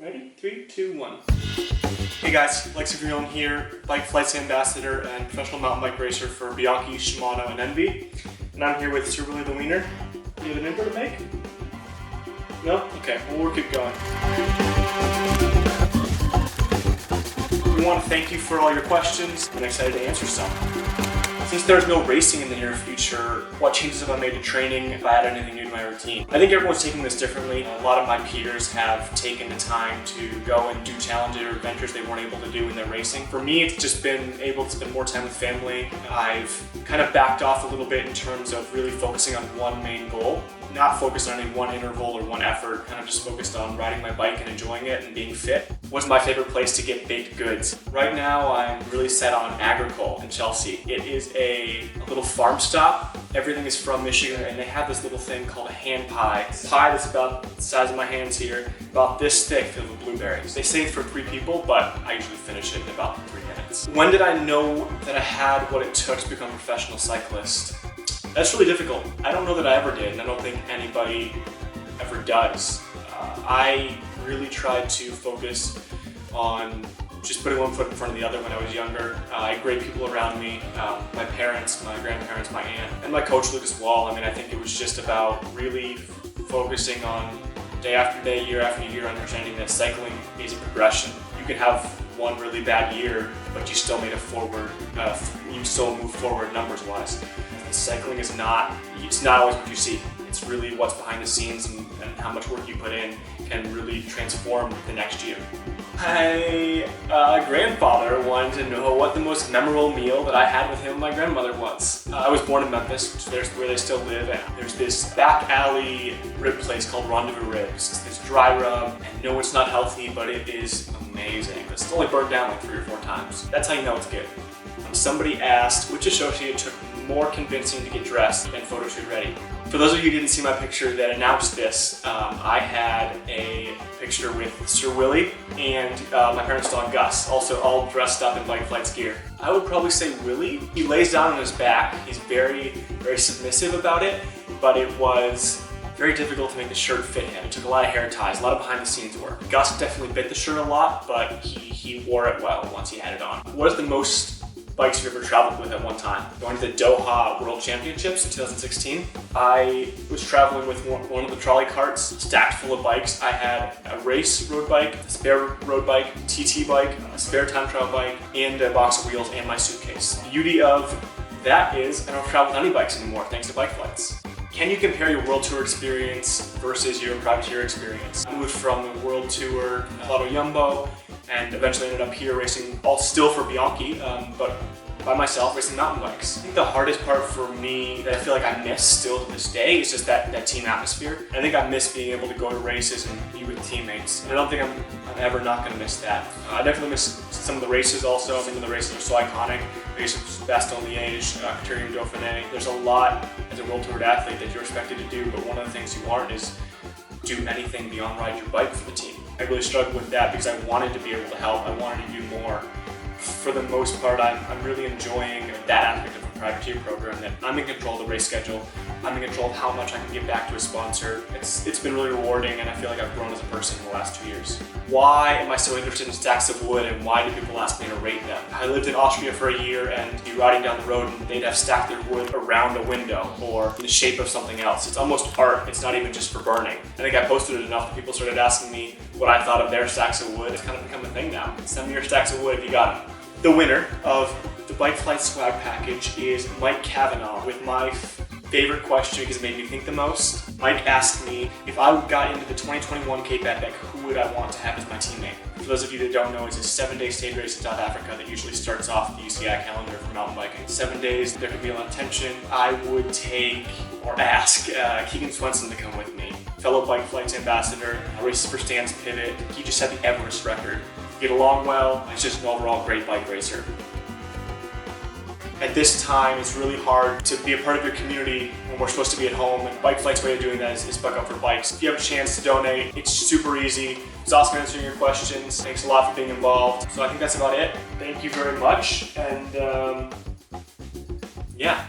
Ready? 3, 2, 1. Hey guys, Alexey Vermeulen here, bike flights ambassador and professional mountain bike racer for Bianchi, Shimano, and Enve. And I'm here with Sir Willie the Wiener. Do you have an intro to make? No? Okay, well we'll keep going. We want to thank you for all your questions. I'm excited to answer some. Since there's no racing in the near future, what changes have I made to training if I add anything new to my routine? I think everyone's taking this differently. A lot of my peers have taken the time to go and do challenges or adventures they weren't able to do in their racing. For me, it's just been able to spend more time with family. I've kind of backed off a little bit in terms of really focusing on one main goal. Not focused on any one interval or one effort, kind of just focused on riding my bike and enjoying it and being fit. What's my favorite place to get baked goods? Right now, I'm really set on Agricole in Chelsea. It is a little farm stop. Everything is from Michigan, and they have this little thing called a hand pie. It's a pie that's about the size of my hands here, about this thick filled with blueberries. They say it's for 3 people, but I usually finish it in about 3 minutes. When did I know that I had what it took to become a professional cyclist? That's really difficult. I don't know that I ever did, and I don't think anybody ever does. I really tried to focus on just putting one foot in front of the other when I was younger. I had great people around me, my parents, my grandparents, my aunt, and my coach Lucas Wall. I mean, I think it was just about really focusing on day after day, year after year, understanding that cycling is a progression. You can have one really bad year, but you still made a forward, you still move forward numbers-wise. Cycling is it's not always what you see. It's really what's behind the scenes and how much work you put in can really transform the next year. My grandfather wanted to know what the most memorable meal that I had with him and my grandmother was. I was born in Memphis, which is where they still live, and there's this back alley rib place called Rendezvous Ribs. It's this dry rub, and no, it's not healthy, but it is amazing. It's only burned down like 3 or 4 times. That's how you know it's good. Somebody asked which associate took more convincing to get dressed and photo shoot ready. For those of you who didn't see my picture that announced this, I had a picture with Sir Willie and my parents' dog Gus, also all dressed up in Bike Flights gear. I would probably say Willie. He lays down on his back. He's very, very submissive about it, but it was very difficult to make the shirt fit him. It took a lot of hair ties, a lot of behind the scenes work. Gus definitely bit the shirt a lot, but he wore it well once he had it on. What is the most bikes you've ever traveled with at one time? Going to the Doha World Championships in 2016, I was traveling with one of the trolley carts stacked full of bikes. I had a race road bike, a spare road bike, TT bike, a spare time trial bike, and a box of wheels and my suitcase. The beauty of that is I don't travel with any bikes anymore thanks to Bike Flights. Can you compare your World Tour experience versus your privateer experience? I moved from the World Tour, Lotto Jumbo, and eventually ended up here racing, all still for Bianchi, but by myself racing mountain bikes. I think the hardest part for me that I feel like I miss still to this day is just that team atmosphere. I think I miss being able to go to races and be with teammates. And I don't think I'm ever not going to miss that. I definitely miss some of the races also. Some of the races are so iconic. Races Bastogne-Liège, Criterium Dauphiné. There's a lot as a World Tour athlete that you're expected to do, but one of the things you aren't is do anything beyond ride your bike for the team. I really struggled with that because I wanted to be able to help. I wanted to do more. For the most part, I'm really enjoying that aspect of the privateer program, that I'm in control of the race schedule. I'm in control of how much I can give back to a sponsor. It's been really rewarding, and I feel like I've grown as a person in the last 2 years. Why am I so interested in stacks of wood, and why do people ask me to rate them? I lived in Austria for a year and be riding down the road and they'd have stacked their wood around a window or in the shape of something else. It's almost art. It's not even just for burning. I think I posted it enough that people started asking me what I thought of their stacks of wood. It's kind of become a thing now. Send me your stacks of wood if you got them. The winner of the Bike Flight swag package is Mike Cavanaugh with my favorite question because it made me think the most. Mike asked me if I got into the 2021 Cape Epic, who would I want to have as my teammate? For those of you that don't know, it's a 7-day stage race in South Africa that usually starts off the UCI calendar for mountain biking. 7 days, there can be a lot of tension. I would take or ask Keegan Swenson to come with me. Fellow Bike Flights ambassador, races for Stan's Pivot. He just set the Everest record. Get along well, he's just an overall great bike racer. At this time, it's really hard to be a part of your community when we're supposed to be at home, and Bike Flight's way of doing that is Buck Up for Bikes. If you have a chance to donate, it's super easy. It's awesome answering your questions. Thanks a lot for being involved. So I think that's about it. Thank you very much, and yeah.